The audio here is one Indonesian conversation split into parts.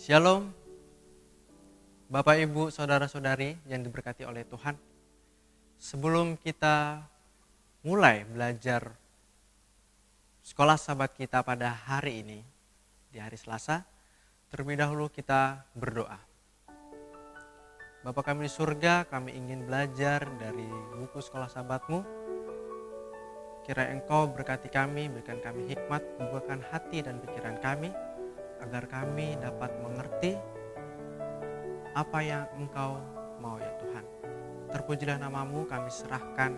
Shalom, Bapak Ibu, Saudara-saudari yang diberkati oleh Tuhan. Sebelum kita mulai belajar sekolah sahabat kita pada hari ini, di hari Selasa, terlebih dahulu kita berdoa. Bapa kami di surga, kami ingin belajar dari buku sekolah sahabat-Mu. Kiranya Engkau berkati kami, berikan kami hikmat, bukakan hati dan pikiran kami, agar kami dapat mengerti apa yang Engkau mau ya Tuhan. Terpujilah nama-Mu, kami serahkan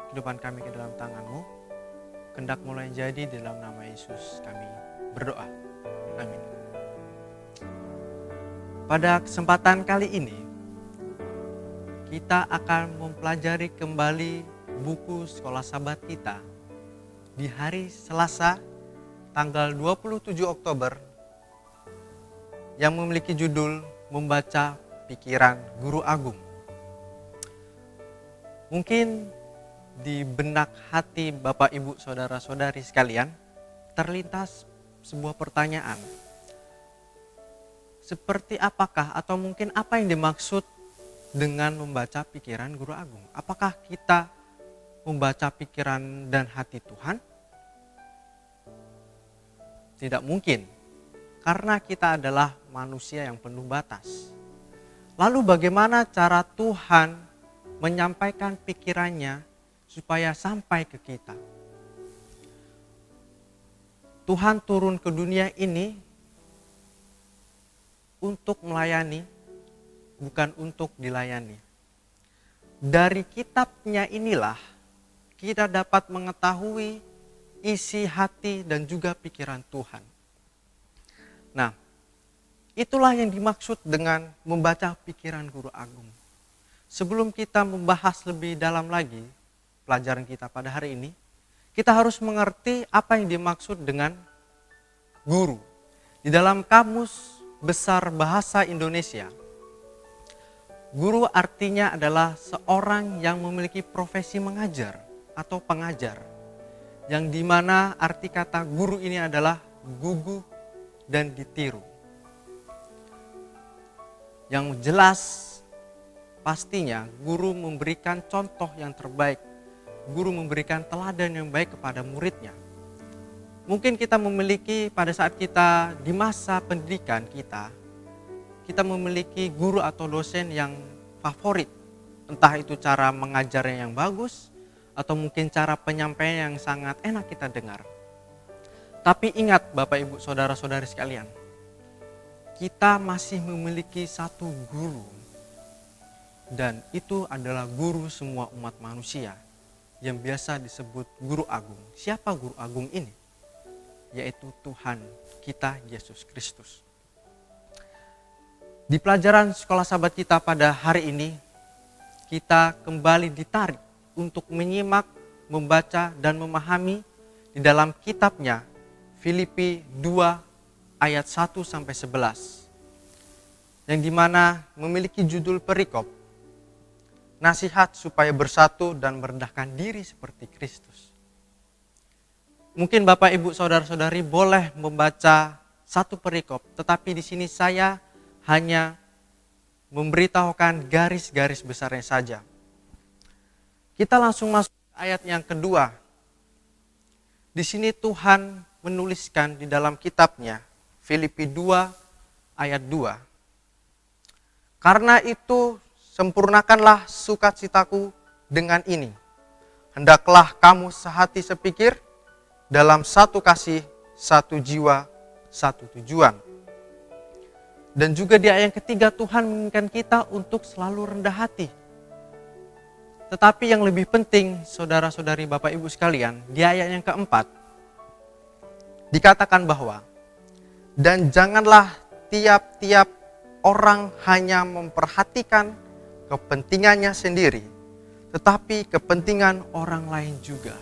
kehidupan kami ke dalam tangan-Mu. Kehendak mulai jadi di dalam nama Yesus kami berdoa. Amin. Pada kesempatan kali ini, kita akan mempelajari kembali buku sekolah sahabat kita di hari Selasa tanggal 27 Oktober yang memiliki judul Membaca Pikiran Guru Agung. Mungkin di benak hati Bapak Ibu Saudara-saudari sekalian terlintas sebuah pertanyaan. Seperti apakah atau mungkin apa yang dimaksud dengan membaca pikiran Guru Agung? Apakah kita membaca pikiran dan hati Tuhan? Tidak mungkin, karena kita adalah manusia yang penuh batas. Lalu bagaimana cara Tuhan menyampaikan pikirannya supaya sampai ke kita? Tuhan turun ke dunia ini untuk melayani, bukan untuk dilayani. Dari kitabnya inilah kita dapat mengetahui isi hati dan juga pikiran Tuhan. Nah, itulah yang dimaksud dengan membaca pikiran Guru Agung. Sebelum kita membahas lebih dalam lagi pelajaran kita pada hari ini, kita harus mengerti apa yang dimaksud dengan guru. Di dalam Kamus Besar Bahasa Indonesia, guru artinya adalah seorang yang memiliki profesi mengajar atau pengajar, yang dimana arti kata guru ini adalah guguh dan ditiru. Yang jelas pastinya guru memberikan contoh yang terbaik, guru memberikan teladan yang baik kepada muridnya. Mungkin kita memiliki pada saat kita di masa pendidikan kita memiliki guru atau dosen yang favorit. Entah itu cara mengajarnya yang bagus, atau mungkin cara penyampaian yang sangat enak kita dengar. Tapi ingat Bapak Ibu Saudara-saudari sekalian, kita masih memiliki satu guru. Dan itu adalah guru semua umat manusia, yang biasa disebut Guru Agung. Siapa Guru Agung ini? Yaitu Tuhan kita Yesus Kristus. Di pelajaran sekolah sahabat kita pada hari ini, kita kembali ditarik untuk menyimak, membaca, dan memahami di dalam kitabnya Filipi 2 ayat 1-11. Yang dimana memiliki judul perikop, nasihat supaya bersatu dan merendahkan diri seperti Kristus. Mungkin Bapak Ibu Saudara-saudari boleh membaca satu perikop, tetapi di sini saya hanya memberitahukan garis-garis besarnya saja. Kita langsung masuk ke ayat yang kedua. Di sini Tuhan menuliskan di dalam kitabnya Filipi 2 ayat 2. Karena itu sempurnakanlah sukacitaku dengan ini. Hendaklah kamu sehati sepikir, dalam satu kasih, satu jiwa, satu tujuan. Dan juga di ayat yang ketiga Tuhan menginginkan kita untuk selalu rendah hati. Tetapi yang lebih penting saudara-saudari Bapak Ibu sekalian, di ayat yang keempat dikatakan bahwa dan janganlah tiap-tiap orang hanya memperhatikan kepentingannya sendiri, tetapi kepentingan orang lain juga.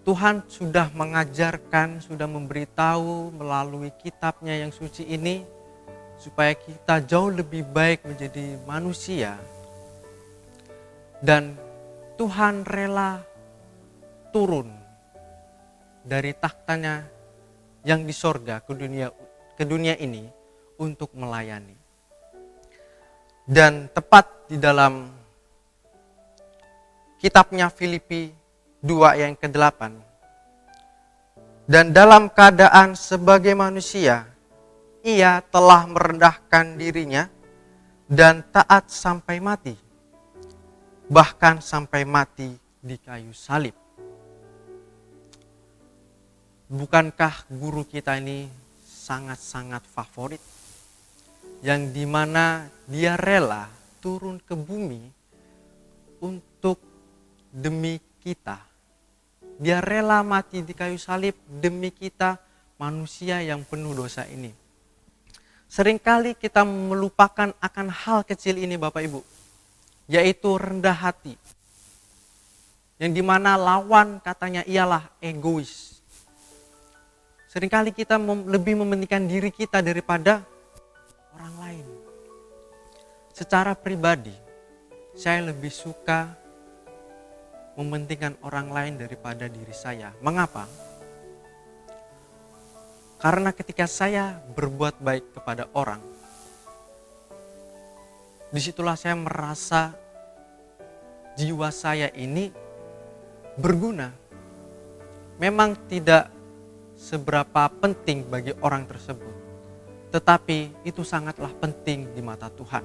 Tuhan sudah mengajarkan, sudah memberitahu melalui kitabnya yang suci ini, supaya kita jauh lebih baik menjadi manusia. Dan Tuhan rela turun dari tahtanya yang di sorga ke dunia ini untuk melayani. Dan tepat di dalam kitabnya Filipi 2 yang ke-8. Dan dalam keadaan sebagai manusia, ia telah merendahkan dirinya dan taat sampai mati. Bahkan sampai mati di kayu salib. Bukankah guru kita ini sangat-sangat favorit? Yang dimana dia rela turun ke bumi untuk demi kita. Dia rela mati di kayu salib demi kita, manusia yang penuh dosa ini. Seringkali kita melupakan akan hal kecil ini Bapak Ibu, yaitu rendah hati. Yang dimana lawan katanya ialah egois. Seringkali kita lebih mementingkan diri kita daripada orang lain. Secara pribadi, saya lebih suka mementingkan orang lain daripada diri saya. Mengapa? Karena ketika saya berbuat baik kepada orang, disitulah saya merasa jiwa saya ini berguna. Memang tidak seberapa penting bagi orang tersebut, tetapi itu sangatlah penting di mata Tuhan.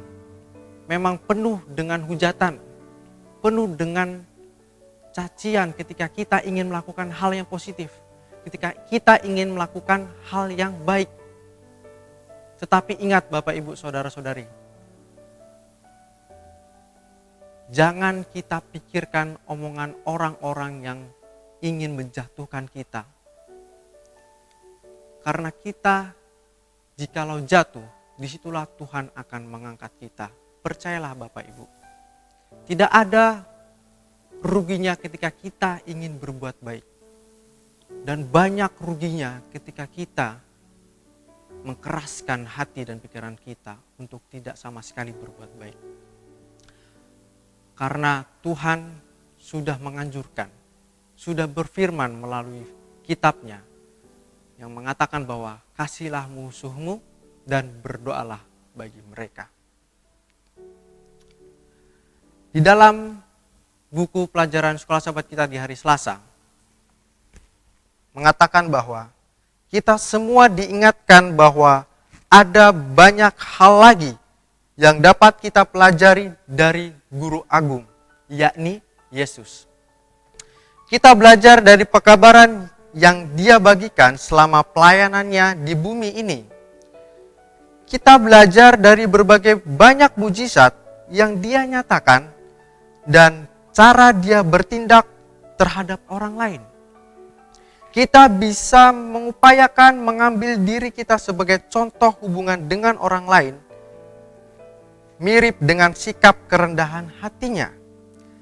Memang penuh dengan hujatan, penuh dengan cacian ketika kita ingin melakukan hal yang positif, ketika kita ingin melakukan hal yang baik. Tetapi ingat Bapak Ibu Saudara-saudari, jangan kita pikirkan omongan orang-orang yang ingin menjatuhkan kita. Karena kita jikalau jatuh, disitulah Tuhan akan mengangkat kita. Percayalah Bapak Ibu, tidak ada ruginya ketika kita ingin berbuat baik. Dan banyak ruginya ketika kita mengkeraskan hati dan pikiran kita untuk tidak sama sekali berbuat baik. Karena Tuhan sudah menganjurkan, sudah berfirman melalui kitabnya yang mengatakan bahwa kasihilah musuhmu dan berdoalah bagi mereka. Di dalam buku pelajaran sekolah sahabat kita di hari Selasa mengatakan bahwa kita semua diingatkan bahwa ada banyak hal lagi yang dapat kita pelajari dari Guru Agung, yakni Yesus. Kita belajar dari pekabaran yang Dia bagikan selama pelayanannya di bumi ini. Kita belajar dari berbagai banyak mujizat yang Dia nyatakan dan cara Dia bertindak terhadap orang lain. Kita bisa mengupayakan mengambil diri kita sebagai contoh hubungan dengan orang lain, mirip dengan sikap kerendahan hatinya,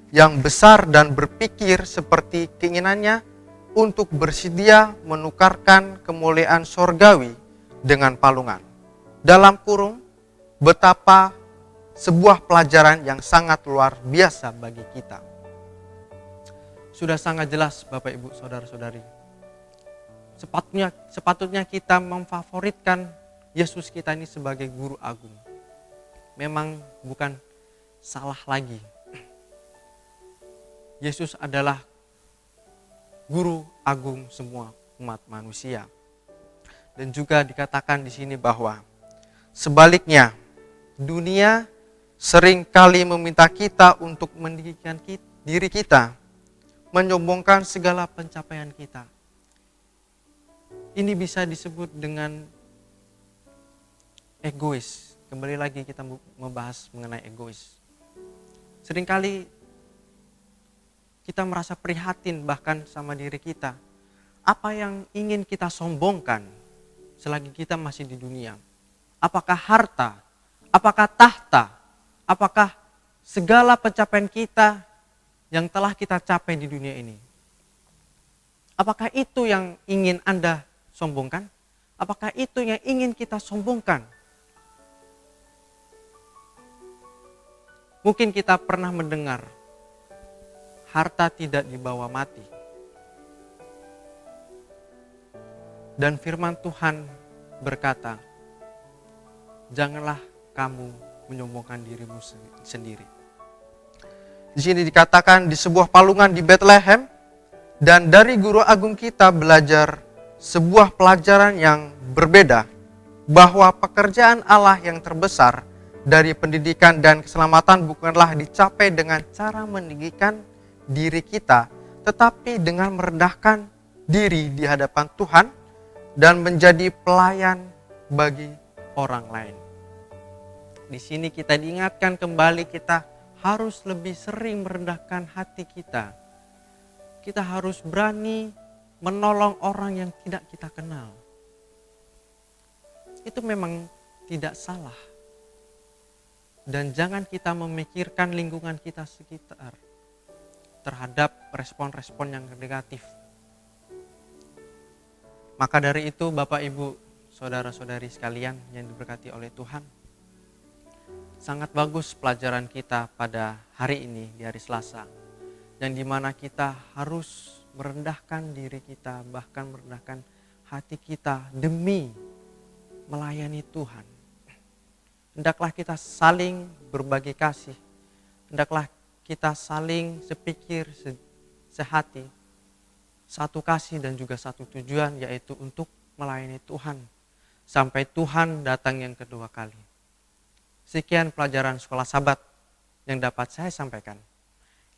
yang besar dan berpikir seperti keinginannya untuk bersedia menukarkan kemuliaan sorgawi dengan palungan. Dalam kurung, betapa sebuah pelajaran yang sangat luar biasa bagi kita. Sudah sangat jelas Bapak Ibu Saudara-saudari. Sepatutnya kita memfavoritkan Yesus kita ini sebagai Guru Agung. Memang bukan salah lagi. Yesus adalah Guru Agung semua umat manusia. Dan juga dikatakan di sini bahwa sebaliknya dunia sering kali meminta kita untuk meninggikan diri kita, menyombongkan segala pencapaian kita. Ini bisa disebut dengan egois. Kembali lagi kita membahas mengenai egois. Seringkali kita merasa prihatin bahkan sama diri kita. Apa yang ingin kita sombongkan selagi kita masih di dunia? Apakah harta? Apakah tahta? Apakah segala pencapaian kita yang telah kita capai di dunia ini? Apakah itu yang ingin Anda sombongkan? Apakah itu yang ingin kita sombongkan? Mungkin kita pernah mendengar harta tidak dibawa mati. Dan firman Tuhan berkata, janganlah kamu menyombongkan dirimu sendiri. Di sini dikatakan di sebuah palungan di Bethlehem, dan dari guru agung kita belajar sebuah pelajaran yang berbeda, bahwa pekerjaan Allah yang terbesar dari pendidikan dan keselamatan bukanlah dicapai dengan cara meninggikan diri kita, tetapi dengan merendahkan diri di hadapan Tuhan dan menjadi pelayan bagi orang lain. Di sini kita diingatkan kembali, kita harus lebih sering merendahkan hati kita. Kita harus berani menolong orang yang tidak kita kenal. Itu memang tidak salah. Dan jangan kita memikirkan lingkungan kita sekitar terhadap respon-respon yang negatif. Maka dari itu Bapak Ibu, saudara-saudari sekalian yang diberkati oleh Tuhan, sangat bagus pelajaran kita pada hari ini di hari Selasa, yang dimana kita harus merendahkan diri kita, bahkan merendahkan hati kita demi melayani Tuhan. Hendaklah kita saling berbagi kasih, hendaklah kita saling sepikir, sehati, satu kasih dan juga satu tujuan, yaitu untuk melayani Tuhan sampai Tuhan datang yang kedua kali. Sekian pelajaran sekolah Sabat yang dapat saya sampaikan.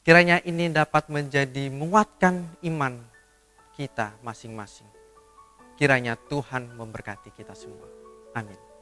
Kiranya ini dapat menjadi menguatkan iman kita masing-masing. Kiranya Tuhan memberkati kita semua. Amin.